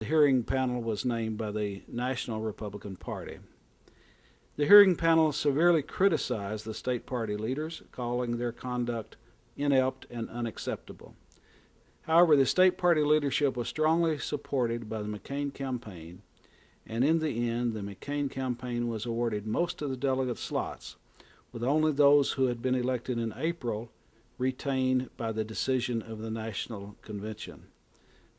The hearing panel was named by the National Republican Party. The hearing panel severely criticized the state party leaders, calling their conduct inept and unacceptable. However, the state party leadership was strongly supported by the McCain campaign, and in the end, the McCain campaign was awarded most of the delegate slots, with only those who had been elected in April retained by the decision of the National Convention.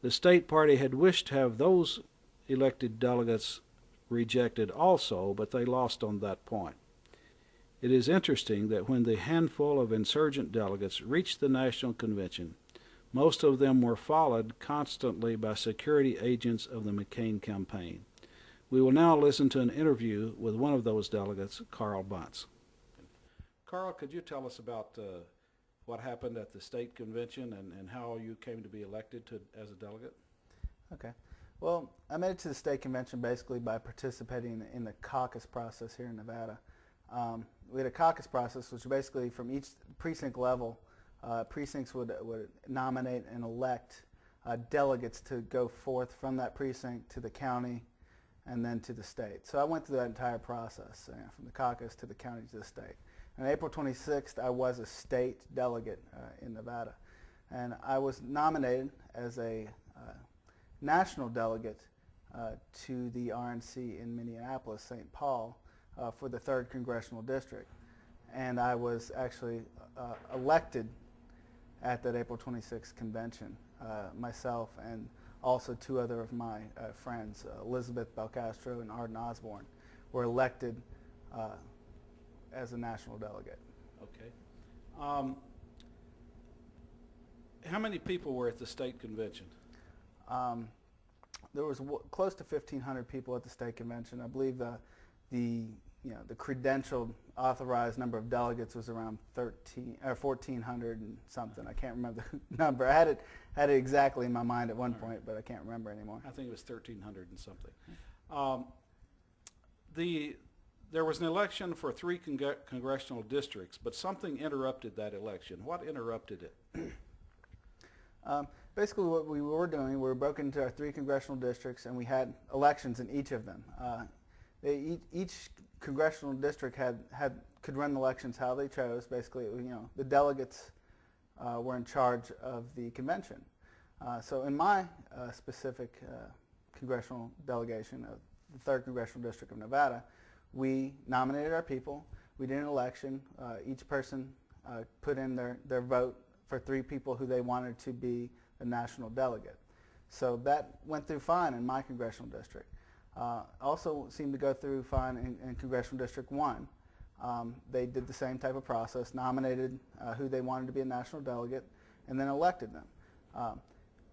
The state party had wished to have those elected delegates rejected also, but they lost on that point. It is interesting that when the handful of insurgent delegates reached the National Convention, most of them were followed constantly by security agents of the McCain campaign. We will now listen to an interview with one of those delegates, Carl Bunce. Carl, could you tell us about what happened at the state convention and how you came to be elected as a delegate? Okay. Well, I made it to the state convention basically by participating in the caucus process here in Nevada. We had a caucus process which basically from each precinct level, precincts would nominate and elect delegates to go forth from that precinct to the county and then to the state. So I went through that entire process, from the caucus to the county to the state. On April 26th, I was a state delegate in Nevada, and I was nominated as a national delegate to the RNC in Minneapolis, St. Paul, for the 3rd Congressional District. And I was actually elected at that April 26th convention, myself and also 2 other of my friends, Elizabeth Belcastro and Arden Osborne, were elected as a national delegate. Okay. How many people were at the state convention? There was close to 1,500 people at the state convention. I believe the credentialed authorized number of delegates was around 1,400 and something. I can't remember the number. I had it exactly in my mind at one point, but I can't remember anymore. I think it was 1,300 and something. There was an election for 3 congressional districts, but something interrupted that election. What interrupted it? Basically what we were doing, we were broken into our 3 congressional districts, and we had elections in each of them. Each congressional district could run elections how they chose. Basically, the delegates were in charge of the convention. So in my specific congressional delegation of the 3rd Congressional District of Nevada, we nominated our people. We did an election. Each person put in their vote for 3 people who they wanted to be a national delegate. So that went through fine in my congressional district. Also seemed to go through fine in Congressional District 1. They did the same type of process, nominated who they wanted to be a national delegate, and then elected them.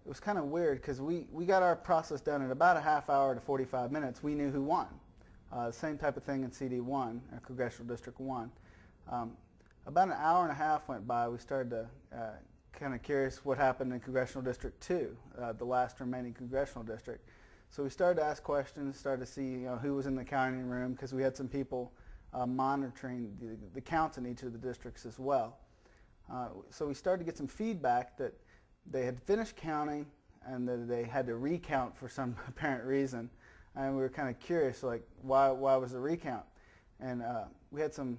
It was kind of weird because we got our process done in about a half hour to 45 minutes. We knew who won. Same type of thing in CD1, Congressional District 1. About an hour and a half went by. We started to kind of curious what happened in Congressional District 2, the last remaining congressional district. So we started to ask questions, started to see who was in the counting room, because we had some people monitoring the counts in each of the districts as well. So we started to get some feedback that they had finished counting and that they had to recount for some apparent reason. And we were kind of curious, like, why was the recount? And we had some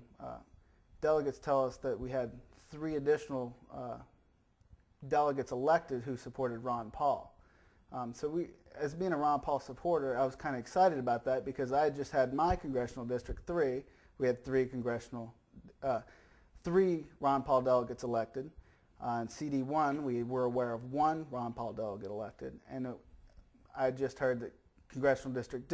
delegates tell us that we had 3 additional delegates elected who supported Ron Paul. So as being a Ron Paul supporter, I was kind of excited about that because I had just had my congressional district 3. We had 3 Ron Paul delegates elected. In CD1, we were aware of 1 Ron Paul delegate elected, and I just heard that Congressional District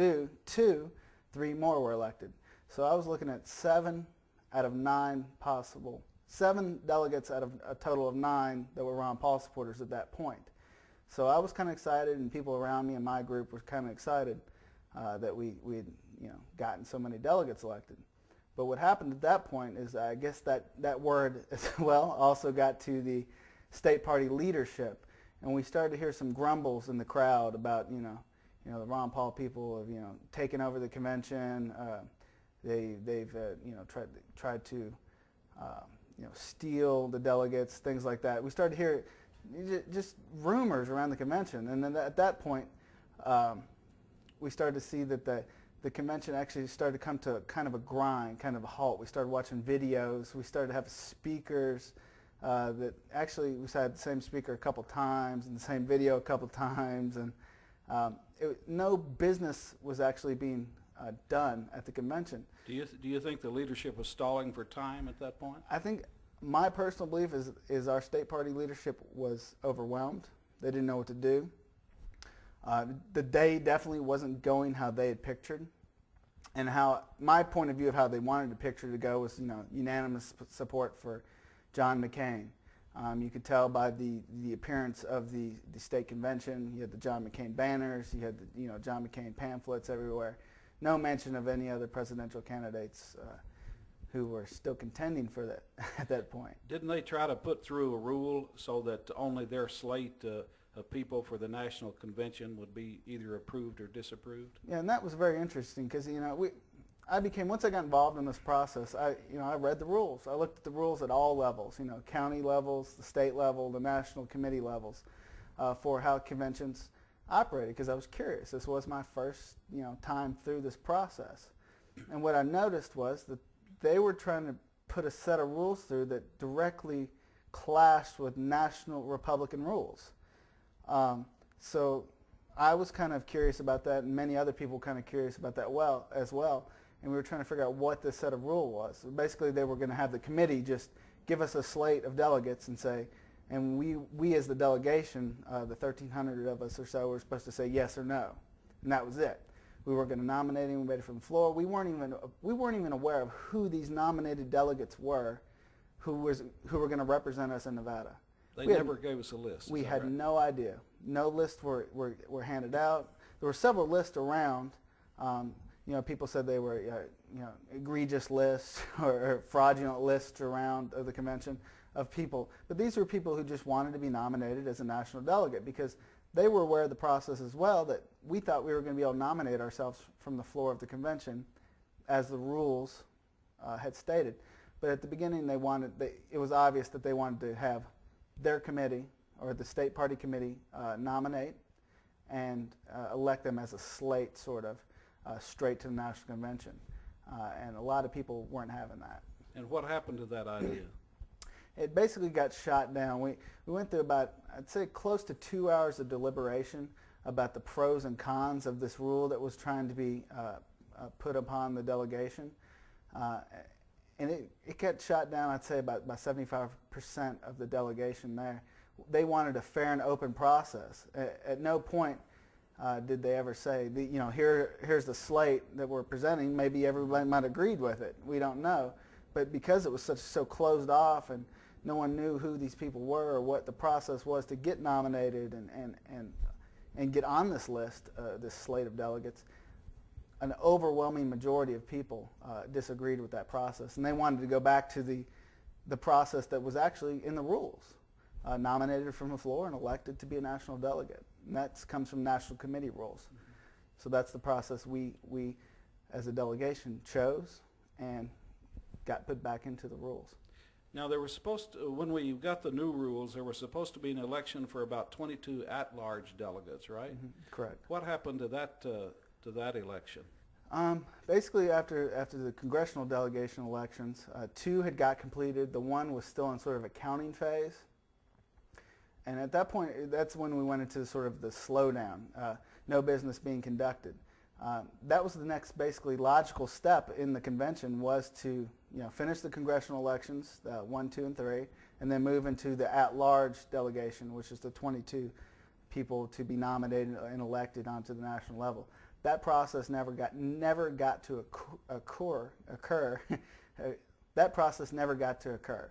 2, 3 more were elected. So I was looking at 7 out of 9 possible, 7 delegates out of a total of 9 that were Ron Paul supporters at that point. So I was kind of excited, and people around me in my group were kind of excited that we had gotten so many delegates elected. But what happened at that point is I guess that word as well also got to the state party leadership, and we started to hear some grumbles in the crowd about the Ron Paul people have taken over the convention. They've tried to steal the delegates, things like that. We started to hear just rumors around the convention, and then at that point, we started to see that the convention actually started to come to kind of a grind, kind of a halt. We started watching videos. We started to have speakers that actually we had the same speaker a couple times and the same video a couple times, and no business was actually being done at the convention. Do you think the leadership was stalling for time at that point? I think my personal belief is our state party leadership was overwhelmed. They didn't know what to do. The day definitely wasn't going how they had pictured, and how my point of view of how they wanted the picture to go was, unanimous support for John McCain. You could tell by the appearance of the state convention. You had the John McCain banners. You had the John McCain pamphlets everywhere. No mention of any other presidential candidates who were still contending for that at that point. Didn't they try to put through a rule so that only their slate of people for the national convention would be either approved or disapproved? Yeah, and that was very interesting because once I got involved in this process, I read the rules. I looked at the rules at all levels, county levels, the state level, the national committee levels, for how conventions operated, because I was curious. This was my first time through this process, and what I noticed was that they were trying to put a set of rules through that directly clashed with national Republican rules. So I was kind of curious about that, and many other people were kind of curious about that as well. And we were trying to figure out what this set of rule was. So basically, they were going to have the committee just give us a slate of delegates and say, and we as the delegation, the 1,300 of us or so, were supposed to say yes or no, and that was it. We were going to nominate anybody from the floor. We weren't even aware of who these nominated delegates were, who were going to represent us in Nevada. They never gave us a list. We had no idea. No lists were handed out. There were several lists around. People said they were egregious lists or fraudulent lists around the convention of people. But these were people who just wanted to be nominated as a national delegate because they were aware of the process as well, that we thought we were going to be able to nominate ourselves from the floor of the convention as the rules had stated. But at the beginning, it was obvious that they wanted to have their committee or the state party committee nominate and elect them as a slate, sort of, straight to the national convention. And a lot of people weren't having that. And what happened to that idea? It basically got shot down. We went through about, I'd say, close to 2 hours of deliberation about the pros and cons of this rule that was trying to be put upon the delegation. And it got shot down, I'd say, about 75% of the delegation there. They wanted a fair and open process. At no point did they ever say, here's the slate that we're presenting. Maybe everybody might have agreed with it. We don't know. But because it was so closed off and no one knew who these people were or what the process was to get nominated and get on this list, this slate of delegates, an overwhelming majority of people disagreed with that process, and they wanted to go back to the process that was actually in the rules, nominated from the floor and elected to be a national delegate. And that comes from national committee rules. Mm-hmm. So that's the process we as a delegation chose and got put back into the rules. Now, there was supposed to, when we got the new rules, there was supposed to be an election for about 22 at-large delegates, right? Mm-hmm. Correct. What happened to that election? Basically, after the congressional delegation elections, 2 had got completed. The 1 was still in sort of a counting phase. And at that point, that's when we went into sort of the slowdown, no business being conducted. That was the next basically logical step in the convention, was to finish the congressional elections, 1, 2, and 3, and then move into the at-large delegation, which is the 22 people to be nominated and elected onto the national level. That process never got to occur. That process never got to occur.